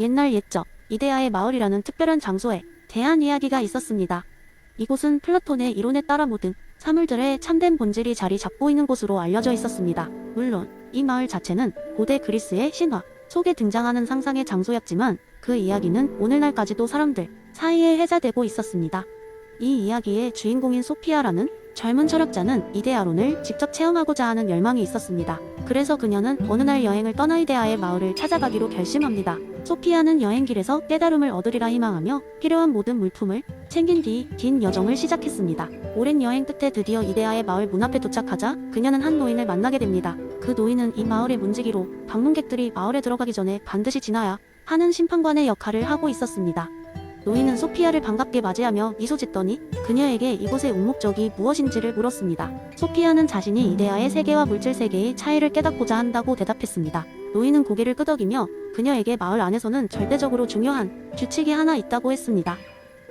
옛날 옛적 이데아의 마을이라는 특별한 장소에 대한 이야기가 있었습니다. 이곳은 플라톤의 이론에 따라 모든 사물들의 참된 본질이 자리 잡고 있는 곳으로 알려져 있었습니다. 물론 이 마을 자체는 고대 그리스의 신화 속에 등장하는 상상의 장소였지만 그 이야기는 오늘날까지도 사람들 사이에 회자되고 있었습니다. 이 이야기의 주인공인 소피아라는 젊은 철학자는 이데아론을 직접 체험하고자 하는 열망이 있었습니다. 그래서 그녀는 어느 날 여행을 떠나 이데아의 마을을 찾아가기로 결심합니다. 소피아는 여행길에서 깨달음을 얻으리라 희망하며 필요한 모든 물품을 챙긴 뒤 긴 여정을 시작했습니다. 오랜 여행 끝에 드디어 이데아의 마을 문 앞에 도착하자 그녀는 한 노인을 만나게 됩니다. 그 노인은 이 마을의 문지기로 방문객들이 마을에 들어가기 전에 반드시 지나야 하는 심판관의 역할을 하고 있었습니다. 노인은 소피아를 반갑게 맞이하며 미소 짓더니 그녀에게 이곳의 온 목적이 무엇인지를 물었습니다. 소피아는 자신이 이데아의 세계와 물질 세계의 차이를 깨닫고자 한다고 대답했습니다. 노인은 고개를 끄덕이며 그녀에게 마을 안에서는 절대적으로 중요한 규칙이 하나 있다고 했습니다.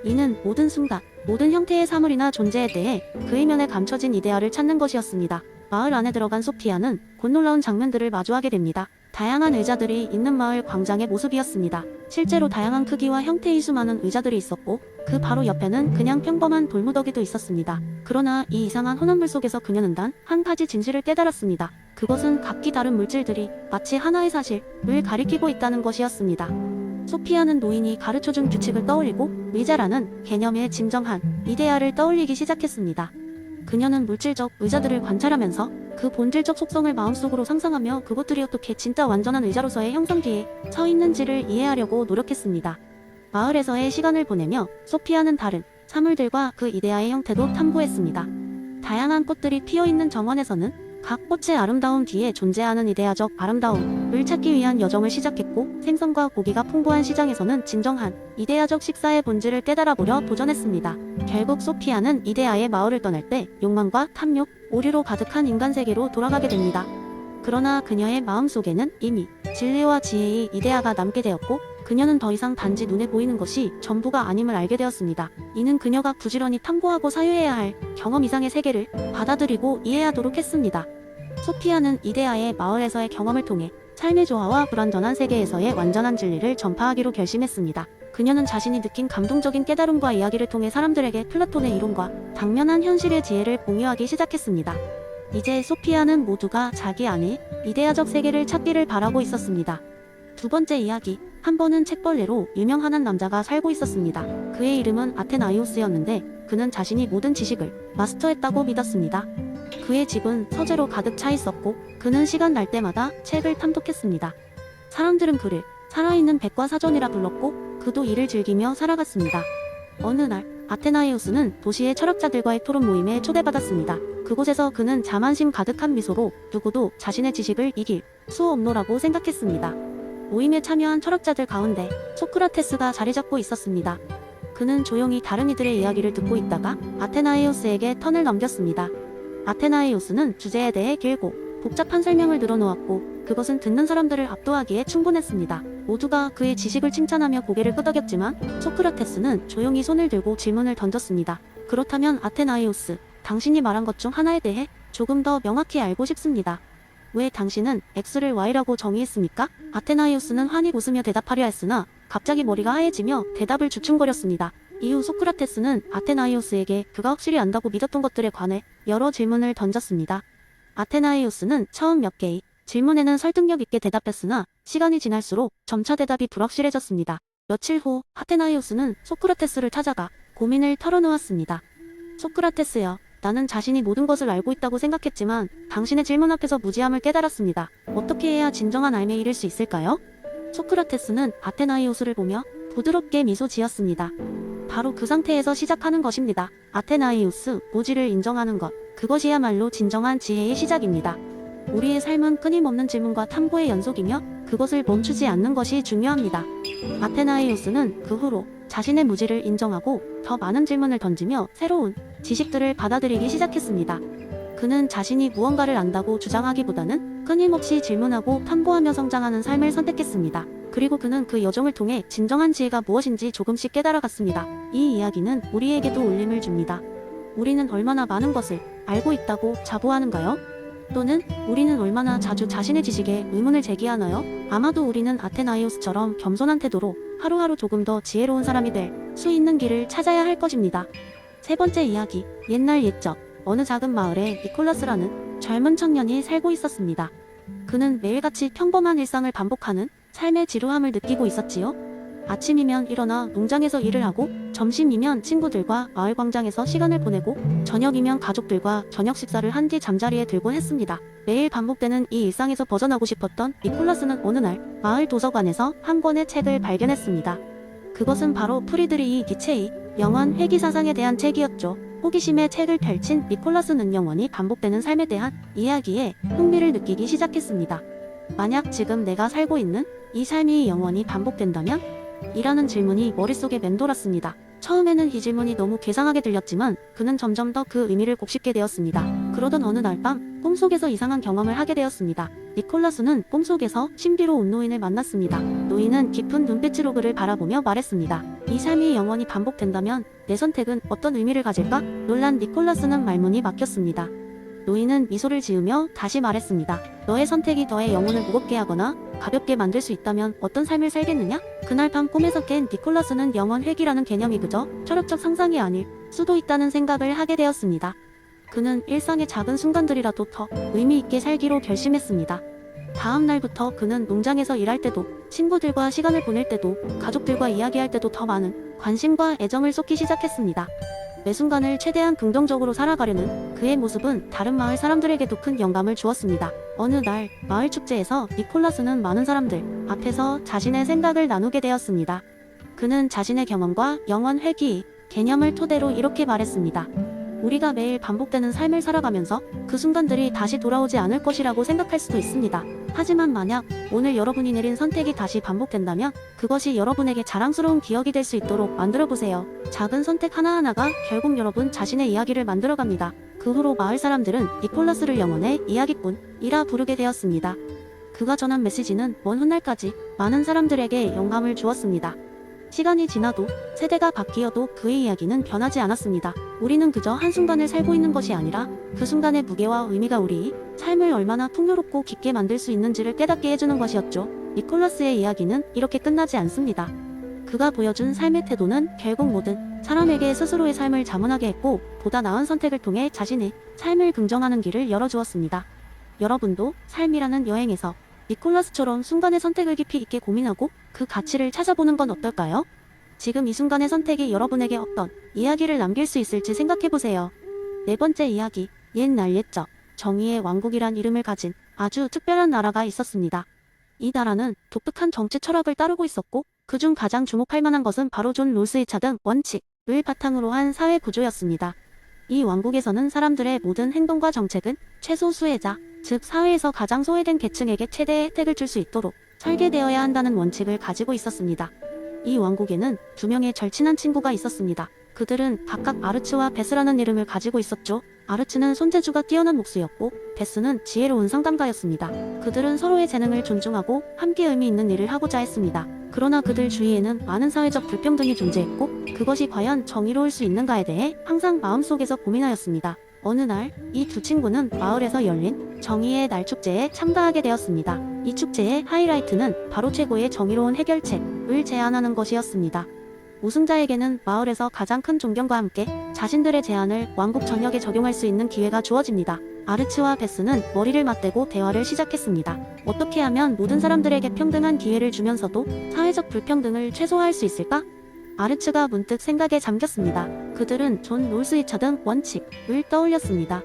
이는 모든 순간, 모든 형태의 사물이나 존재에 대해 그 이면에 감춰진 이데아를 찾는 것이었습니다. 마을 안에 들어간 소피아는 곧 놀라운 장면들을 마주하게 됩니다. 다양한 의자들이 있는 마을 광장의 모습이었습니다. 실제로 다양한 크기와 형태의 수많은 의자들이 있었고 그 바로 옆에는 그냥 평범한 돌무더기도 있었습니다. 그러나 이 이상한 혼합물 속에서 그녀는 단 한 가지 진실을 깨달았습니다. 그것은 각기 다른 물질들이 마치 하나의 사실을 가리키고 있다는 것이었습니다. 소피아는 노인이 가르쳐준 규칙을 떠올리고 의자라는 개념에 진정한 이데아를 떠올리기 시작했습니다. 그녀는 물질적 의자들을 관찰하면서 그 본질적 속성을 마음속으로 상상하며 그것들이 어떻게 진짜 완전한 의자로서의 형상 뒤에 서 있는지를 이해하려고 노력했습니다. 마을에서의 시간을 보내며 소피아는 다른 사물들과 그 이데아의 형태도 탐구했습니다. 다양한 꽃들이 피어있는 정원에서는 각 꽃의 아름다움 뒤에 존재하는 이데아적 아름다움을 찾기 위한 여정을 시작했고 생선과 고기가 풍부한 시장에서는 진정한 이데아적 식사의 본질을 깨달아보려 도전했습니다. 결국 소피아는 이데아의 마을을 떠날 때 욕망과 탐욕, 오류로 가득한 인간 세계로 돌아가게 됩니다. 그러나 그녀의 마음속에는 이미 진리와 지혜의 이데아가 남게 되었고 그녀는 더 이상 단지 눈에 보이는 것이 전부가 아님을 알게 되었습니다. 이는 그녀가 부지런히 탐구하고 사유해야 할 경험 이상의 세계를 받아들이고 이해하도록 했습니다. 소피아는 이데아의 마을에서의 경험을 통해 삶의 조화와 불완전한 세계에서의 완전한 진리를 전파하기로 결심했습니다. 그녀는 자신이 느낀 감동적인 깨달음과 이야기를 통해 사람들에게 플라톤의 이론과 당면한 현실의 지혜를 공유하기 시작했습니다. 이제 소피아는 모두가 자기 안에 이데아적 세계를 찾기를 바라고 있었습니다. 두 번째 이야기. 한 번은 책벌레로 유명한 한 남자가 살고 있었습니다. 그의 이름은 아테나이오스였는데 그는 자신이 모든 지식을 마스터했다고 믿었습니다. 그의 집은 서재로 가득 차 있었고 그는 시간 날 때마다 책을 탐독했습니다. 사람들은 그를 살아있는 백과사전이라 불렀고 그도 이를 즐기며 살아갔습니다. 어느 날 아테나이오스는 도시의 철학자들과의 토론 모임에 초대받았습니다. 그곳에서 그는 자만심 가득한 미소로 누구도 자신의 지식을 이길 수 없노라고 생각했습니다. 모임에 참여한 철학자들 가운데 소크라테스가 자리 잡고 있었습니다. 그는 조용히 다른 이들의 이야기를 듣고 있다가 아테나이오스에게 턴을 넘겼습니다. 아테나이오스는 주제에 대해 길고 복잡한 설명을 늘어놓았고 그것은 듣는 사람들을 압도하기에 충분했습니다. 모두가 그의 지식을 칭찬하며 고개를 끄덕였지만 소크라테스는 조용히 손을 들고 질문을 던졌습니다. 그렇다면 아테나이오스, 당신이 말한 것 중 하나에 대해 조금 더 명확히 알고 싶습니다. 왜 당신은 X를 Y라고 정의했습니까? 아테나이오스는 환히 웃으며 대답하려 했으나 갑자기 머리가 하얘지며 대답을 주춤거렸습니다. 이후 소크라테스는 아테나이오스에게 그가 확실히 안다고 믿었던 것들에 관해 여러 질문을 던졌습니다. 아테나이오스는 처음 몇 개의 질문에는 설득력 있게 대답했으나 시간이 지날수록 점차 대답이 불확실해졌습니다. 며칠 후 아테나이오스는 소크라테스를 찾아가 고민을 털어놓았습니다. 소크라테스여, 나는 자신이 모든 것을 알고 있다고 생각했지만 당신의 질문 앞에서 무지함을 깨달았습니다. 어떻게 해야 진정한 알매에 이를 수 있을까요? 소크라테스는 아테나이오스를 보며 부드럽게 미소 지었습니다. 바로 그 상태에서 시작하는 것입니다. 아테나이오스, 무지를 인정하는 것. 그것이야말로 진정한 지혜의 시작입니다. 우리의 삶은 끊임없는 질문과 탐구의 연속이며 그것을 멈추지 않는 것이 중요합니다. 아테나이오스는 그 후로 자신의 무지를 인정하고 더 많은 질문을 던지며 새로운 지식들을 받아들이기 시작했습니다. 그는 자신이 무언가를 안다고 주장하기보다는 끊임없이 질문하고 탐구하며 성장하는 삶을 선택했습니다. 그리고 그는 그 여정을 통해 진정한 지혜가 무엇인지 조금씩 깨달아갔습니다. 이 이야기는 우리에게도 울림을 줍니다. 우리는 얼마나 많은 것을 알고 있다고 자부하는가요? 또는 우리는 얼마나 자주 자신의 지식에 의문을 제기하나요? 아마도 우리는 아테나이오스처럼 겸손한 태도로 하루하루 조금 더 지혜로운 사람이 될 수 있는 길을 찾아야 할 것입니다. 세 번째 이야기, 옛날 옛적 어느 작은 마을에 니콜라스라는 젊은 청년이 살고 있었습니다. 그는 매일같이 평범한 일상을 반복하는 삶의 지루함을 느끼고 있었지요. 아침이면 일어나 농장에서 일을 하고, 점심이면 친구들과 마을 광장에서 시간을 보내고, 저녁이면 가족들과 저녁 식사를 한 뒤 잠자리에 들곤 했습니다. 매일 반복되는 이 일상에서 벗어나고 싶었던 니콜라스는 어느 날 마을 도서관에서 한 권의 책을 발견했습니다. 그것은 바로 프리드리히 니체의 영원 회귀사상에 대한 책이었죠. 호기심에 책을 펼친 니콜라스는 영원히 반복되는 삶에 대한 이야기에 흥미를 느끼기 시작했습니다. 만약 지금 내가 살고 있는 이 삶이 영원히 반복된다면? 이라는 질문이 머릿속에 맴돌았습니다. 처음에는 이 질문이 너무 괴상하게 들렸지만 그는 점점 더 그 의미를 곱씹게 되었습니다. 그러던 어느 날 밤 꿈속에서 이상한 경험을 하게 되었습니다. 니콜라스는 꿈속에서 신비로 온 노인을 만났습니다. 노인은 깊은 눈빛으로 그를 바라보며 말했습니다. 이 삶이 영원히 반복된다면 내 선택은 어떤 의미를 가질까? 놀란 니콜라스는 말문이 막혔습니다. 노인은 미소를 지으며 다시 말했습니다. 너의 선택이 너의 영혼을 무겁게 하거나 가볍게 만들 수 있다면 어떤 삶을 살겠느냐? 그날 밤 꿈에서 깬 니콜라스는 영원 회귀라는 개념이 그저 철학적 상상이 아닐 수도 있다는 생각을 하게 되었습니다. 그는 일상의 작은 순간들이라도 더 의미 있게 살기로 결심했습니다. 다음 날부터 그는 농장에서 일할 때도, 친구들과 시간을 보낼 때도, 가족들과 이야기할 때도 더 많은 관심과 애정을 쏟기 시작했습니다. 매 순간을 최대한 긍정적으로 살아가려는 그의 모습은 다른 마을 사람들에게도 큰 영감을 주었습니다. 어느 날 마을 축제에서 니콜라스는 많은 사람들 앞에서 자신의 생각을 나누게 되었습니다. 그는 자신의 경험과 영원 회귀 개념을 토대로 이렇게 말했습니다. 우리가 매일 반복되는 삶을 살아가면서 그 순간들이 다시 돌아오지 않을 것이라고 생각할 수도 있습니다. 하지만 만약 오늘 여러분이 내린 선택이 다시 반복된다면 그것이 여러분에게 자랑스러운 기억이 될 수 있도록 만들어보세요. 작은 선택 하나하나가 결국 여러분 자신의 이야기를 만들어갑니다. 그 후로 마을 사람들은 니콜라스를 영혼의 이야기꾼이라 부르게 되었습니다. 그가 전한 메시지는 먼 훗날까지 많은 사람들에게 영감을 주었습니다. 시간이 지나도 세대가 바뀌어도 그의 이야기는 변하지 않았습니다. 우리는 그저 한순간을 살고 있는 것이 아니라 그 순간의 무게와 의미가 우리 삶을 얼마나 풍요롭고 깊게 만들 수 있는지를 깨닫게 해주는 것이었죠. 니콜라스의 이야기는 이렇게 끝나지 않습니다. 그가 보여준 삶의 태도는 결국 모든 사람에게 스스로의 삶을 자문하게 했고, 보다 나은 선택을 통해 자신의 삶을 긍정하는 길을 열어주었습니다. 여러분도 삶이라는 여행에서 니콜라스처럼 순간의 선택을 깊이 있게 고민하고 그 가치를 찾아보는 건 어떨까요? 지금 이 순간의 선택이 여러분에게 어떤 이야기를 남길 수 있을지 생각해보세요. 네 번째 이야기, 옛날 옛적 정의의 왕국이란 이름을 가진 아주 특별한 나라가 있었습니다. 이 나라는 독특한 정치 철학을 따르고 있었고, 그중 가장 주목할 만한 것은 바로 존 롤스의 차등 원칙을 바탕으로 한 사회 구조였습니다. 이 왕국에서는 사람들의 모든 행동과 정책은 최소 수혜자, 즉 사회에서 가장 소외된 계층에게 최대의 혜택을 줄 수 있도록 설계되어야 한다는 원칙을 가지고 있었습니다. 이 왕국에는 두 명의 절친한 친구가 있었습니다. 그들은 각각 아르츠와 베스라는 이름을 가지고 있었죠. 아르츠는 손재주가 뛰어난 목수였고 베스는 지혜로운 상담가였습니다. 그들은 서로의 재능을 존중하고 함께 의미 있는 일을 하고자 했습니다. 그러나 그들 주위에는 많은 사회적 불평등이 존재했고 그것이 과연 정의로울 수 있는가에 대해 항상 마음속에서 고민하였습니다. 어느 날 이 두 친구는 마을에서 열린 정의의 날 축제에 참가하게 되었습니다. 이 축제의 하이라이트는 바로 최고의 정의로운 해결책을 제안하는 것이었습니다. 우승자에게는 마을에서 가장 큰 존경과 함께 자신들의 제안을 왕국 전역에 적용할 수 있는 기회가 주어집니다. 아르츠와 베스는 머리를 맞대고 대화를 시작했습니다. 어떻게 하면 모든 사람들에게 평등한 기회를 주면서도 사회적 불평등을 최소화할 수 있을까? 아르츠가 문득 생각에 잠겼습니다. 그들은 존 롤스의 차등 원칙을 떠올렸습니다.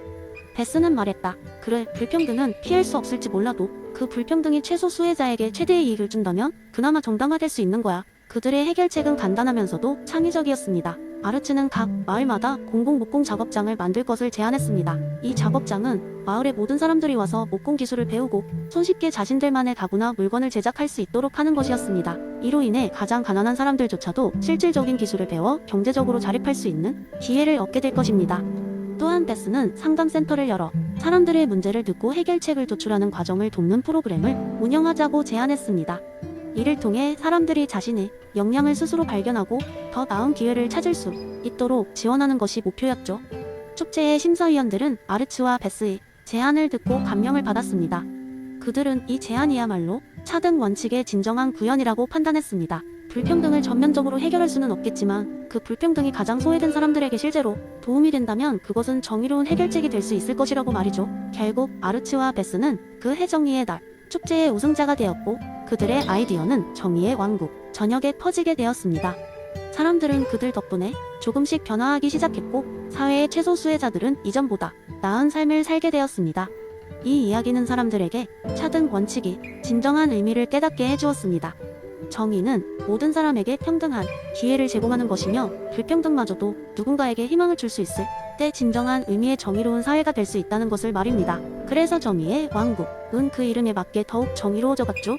베스는 말했다. 그래, 불평등은 피할 수 없을지 몰라도 그 불평등이 최소 수혜자에게 최대의 이익을 준다면 그나마 정당화될 수 있는 거야. 그들의 해결책은 간단하면서도 창의적이었습니다. 아르츠는 각 마을마다 공공 목공 작업장을 만들 것을 제안했습니다. 이 작업장은 마을의 모든 사람들이 와서 목공 기술을 배우고 손쉽게 자신들만의 가구나 물건을 제작할 수 있도록 하는 것이었습니다. 이로 인해 가장 가난한 사람들조차도 실질적인 기술을 배워 경제적으로 자립할 수 있는 기회를 얻게 될 것입니다. 또한 베스는 상담센터를 열어 사람들의 문제를 듣고 해결책을 도출하는 과정을 돕는 프로그램을 운영하자고 제안했습니다. 이를 통해 사람들이 자신의 역량을 스스로 발견하고 더 나은 기회를 찾을 수 있도록 지원하는 것이 목표였죠. 축제의 심사위원들은 아르츠와 베스의 제안을 듣고 감명을 받았습니다. 그들은 이 제안이야말로 차등 원칙의 진정한 구현이라고 판단했습니다. 불평등을 전면적으로 해결할 수는 없겠지만 그 불평등이 가장 소외된 사람들에게 실제로 도움이 된다면 그것은 정의로운 해결책이 될 수 있을 것이라고 말이죠. 결국 아르츠와 베스는 그 해정의의 날 축제의 우승자가 되었고 그들의 아이디어는 정의의 왕국 전역에 퍼지게 되었습니다. 사람들은 그들 덕분에 조금씩 변화하기 시작했고 사회의 최소 수혜자들은 이전보다 나은 삶을 살게 되었습니다. 이 이야기는 사람들에게 차등 원칙이 진정한 의미를 깨닫게 해주었습니다. 정의는 모든 사람에게 평등한 기회를 제공하는 것이며 불평등마저도 누군가에게 희망을 줄 수 있을 때 진정한 의미의 정의로운 사회가 될 수 있다는 것을 말입니다. 그래서 정의의 왕국은 그 이름에 맞게 더욱 정의로워져 갔죠.